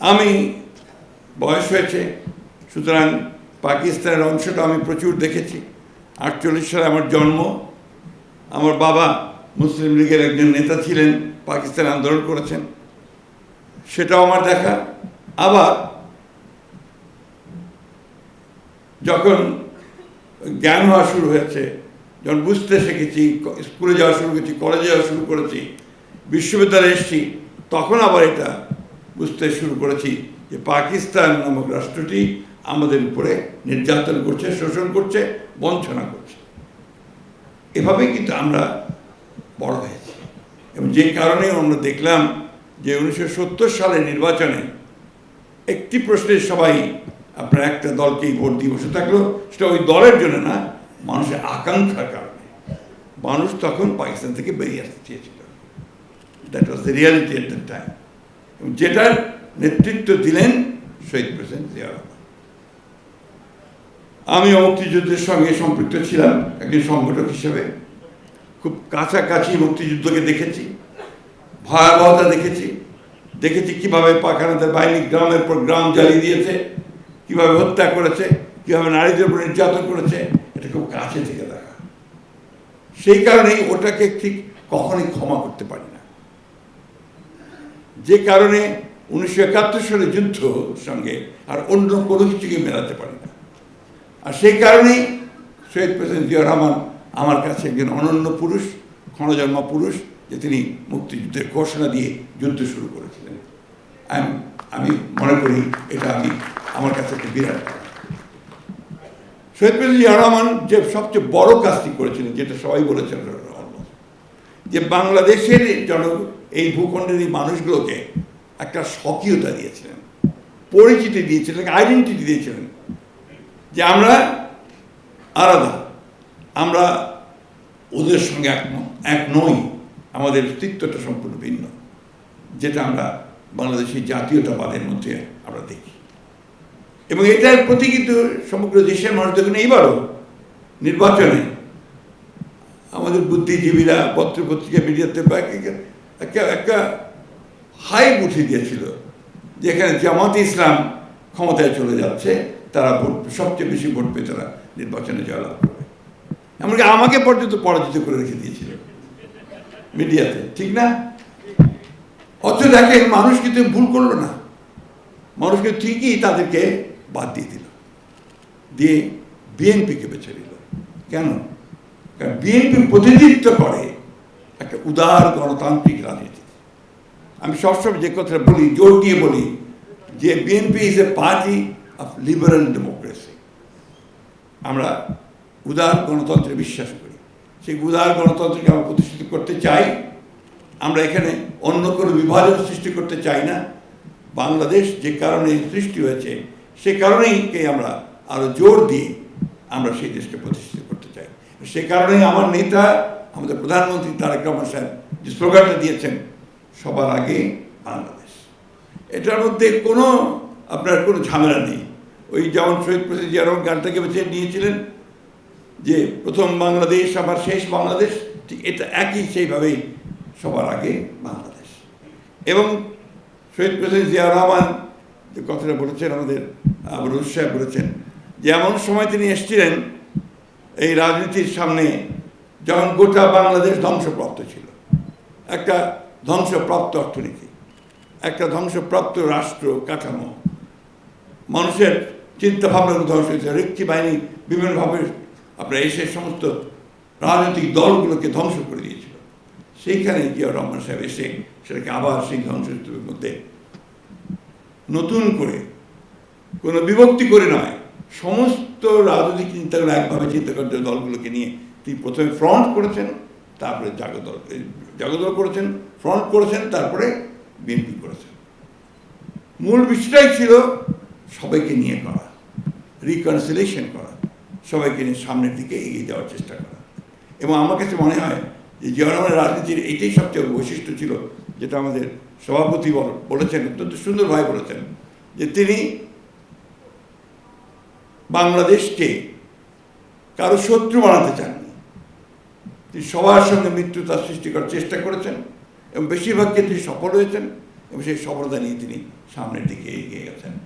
আমি বয়স হয়েছে, সুতরাং পাকিস্তানের অংশটা আমি প্রচুর দেখেছি। 48 সালে আমার জন্ম। আমার বাবা মুসলিম লীগের একজন নেতা ছিলেন, পাকিস্তান আন্দোলন করেছেন, সেটাও আমার দেখা। আবার যখন জ্ঞান হওয়া শুরু হয়েছে, যখন বুঝতে শিখেছি, স্কুলে যাওয়া শুরু করেছি, কলেজে যাওয়া শুরু করেছি, বিশ্ববিদ্যালয়ে এসেছি, তখন আবার এটা বুঝতে শুরু করেছি যে পাকিস্তান নামক রাষ্ট্রটি আমাদের উপরে নির্যাতন করছে, শোষণ করছে, বঞ্চনা করছে। এভাবেই কিন্তু আমরা বড় হয়েছি। এবং যে কারণে আমরা দেখলাম যে 1970 সালের নির্বাচনে একটি প্রশ্নের সবাই আপনার একটা দলকেই ভোট দিয়ে বসে থাকলো, সেটা ওই দলের জন্য না, মানুষের আকাঙ্ক্ষার কারণে। মানুষ তখন পাকিস্তান থেকে বেরিয়ে আসতে চেয়েছিল। That was the reality at that time. এবং যেটার নেতৃত্ব দিলেন শহীদ প্রেসিডেন্ট জিয়া রহমান। আমিও মুক্তিযুদ্ধের সঙ্গে সম্পৃক্ত ছিলাম একজন সংগঠক হিসেবে। খুব কাছাকাছি মুক্তিযুদ্ধকে দেখেছি, ভয়াবহতা দেখেছি। দেখেছি কীভাবে পাক হানাদার বাহিনী গ্রামের পর গ্রাম জ্বালিয়ে দিয়েছে, কীভাবে হত্যা করেছে, কীভাবে নারীদের উপর নির্যাতন করেছে। এটা খুব কাছে থেকে দেখা। সেই কারণেই ওটাকে ঠিক কখনোই ক্ষমা করতে পারি না। যে কারণে 1971 সালের যুদ্ধ সঙ্গে আর অন্য কোনো কিছুকে মেলাতে পারি না। আর সেই কারণেই শহীদ প্রেসিডেন্ট জিয়া রহমান আমার কাছে একজন অনন্য পুরুষ, ক্ষণজন্মা পুরুষ, যে তিনি মুক্তিযুদ্ধের ঘোষণা দিয়ে যুদ্ধ শুরু করেছিলেন। আমি মনে করি এটা আমার কাছে একটা বিরাট। শহীদ প্রেসিডেন্ট জিয়া রহমান যে সবচেয়ে বড় কাজটি করেছিলেন, যেটা সবাই বলেছেন, যে বাংলাদেশের এই ভূখণ্ডের এই মানুষগুলোকে একটা স্বকীয়তা দিয়েছিলেন, পরিচিতি দিয়েছিলেন, আইডেন্টিটি দিয়েছিলেন, যে আমরা আলাদা, আমরা ওদের সঙ্গে এক নই, আমাদের অস্তিত্বটা সম্পূর্ণ ভিন্ন, যেটা আমরা বাংলাদেশি জাতীয়তাবাদের মধ্যে আমরা দেখি। এবং এটার প্রতি কিন্তু সমগ্র দেশের মানুষ দেখুন, এইবারও নির্বাচনে আমাদের বুদ্ধিজীবীরা পত্রপত্রিকা মিডিয়াতে একটা হাইপ উঠে দিয়েছিল, যেখানে জামাতে ইসলাম ক্ষমতায় চলে যাচ্ছে, তারা সবচেয়ে বেশি ভোট পেয়ে তারা নির্বাচনে জয়লাভ করবে। এমনকি আমাকে পর্যন্ত পরাজিত করে রেখে দিয়েছিল মিডিয়াতে, ঠিক না? অথচ দেখেন, মানুষ কিন্তু ভুল করলো না। মানুষ কিন্তু ঠিকই তাদেরকে বাদ দিয়ে দিল, দিয়ে বিএনপিকে বেছে নিল। কেন? কারণ বিএনপি প্রতিনিধিত্ব করে একটা উদার গণতান্ত্রিক রাজনীতি। আমি সবসময় যে কথাটা বলি, জোর দিয়ে বলি, যে BNP is a party of liberal democracy. আমরা উদার গণতন্ত্রে বিশ্বাস করি। সেই উদার গণতন্ত্রকে আমরা প্রতিষ্ঠিত করতে চাই। আমরা এখানে অন্য কোনো বিভাজন সৃষ্টি করতে চাই না। বাংলাদেশ যে কারণে সৃষ্টি হয়েছে, সে কারণেই আমরা আরও জোর দিয়ে আমরা সেই দেশকে প্রতিষ্ঠিত করতে চাই। সে কারণেই আমার নেতা, আমাদের প্রধানমন্ত্রী তারেক রহমান সাহেব যে স্লোগানটা দিয়েছেন, সবার আগে বাংলাদেশ, এটার মধ্যে আপনার কোনো ঝামেলা নেই। ওই যেমন শহীদ প্রেসিডেন্ট জিয়া রহমান গানটাকে বেছে নিয়েছিলেন যে প্রথম বাংলাদেশ আমার শেষ বাংলাদেশ, ঠিক এটা একই সেইভাবেই সবার আগে বাংলাদেশ। এবং শহীদ প্রেসিডেন্ট জিয়া রহমান যে কথাটা বলেছেন, আমাদের আবরুল সাহেব বলেছেন, যে এমন সময় তিনি এসেছিলেন এই রাজনীতির সামনে যখন গোটা বাংলাদেশ ধ্বংসপ্রাপ্ত ছিল, একটা ধ্বংসপ্রাপ্ত অর্থনীতি, একটা ধ্বংসপ্রাপ্ত রাষ্ট্র কাঠামো, মানুষের চিন্তাভাবনা ধ্বংস হয়েছে, রক্ষী বাহিনী বিভিন্নভাবে আপনার এসে সমস্ত রাজনৈতিক দলগুলোকে ধ্বংস করে দিয়েছিল। সেইখানে জিয়া রহমান সাহেব এসে সেটাকে আবার সেই ধ্বংসস্তূপের মধ্যে নতুন করে, কোনো বিভক্তি করে নয়, সমস্ত রাজনৈতিক চিন্তাগুলো একভাবে চিন্তা করতে দলগুলোকে নিয়ে তিনি প্রথমে ফ্রন্ট করেছেন, তারপরে জাগদল করেছেন, ফ্রন্ট করেছেন, তারপরে বিএনপি করেছেন। মূল বিষয়টাই ছিল সবাইকে নিয়ে করা, রিকনসিলিয়েশন করা, সবাইকে নিয়ে সামনের দিকে এগিয়ে যাওয়ার চেষ্টা করা। এবং আমার কাছে মনে হয় যে জিয়া রহমানের রাজনীতির এইটাই সবচেয়ে বৈশিষ্ট্য ছিল, যেটা আমাদের সভাপতি বলেছেন, অত্যন্ত সুন্দরভাবে বলেছেন, যে তিনি বাংলাদেশকে কারো শত্রু বানাতে চাননি। তিনি সবার সঙ্গে মিত্রতা সৃষ্টি করার চেষ্টা করেছেন এবং বেশিরভাগ ক্ষেত্রে সফল হয়েছেন। এবং সেই সফলতা নিয়ে তিনি সামনের দিকে এগিয়ে গেছেন।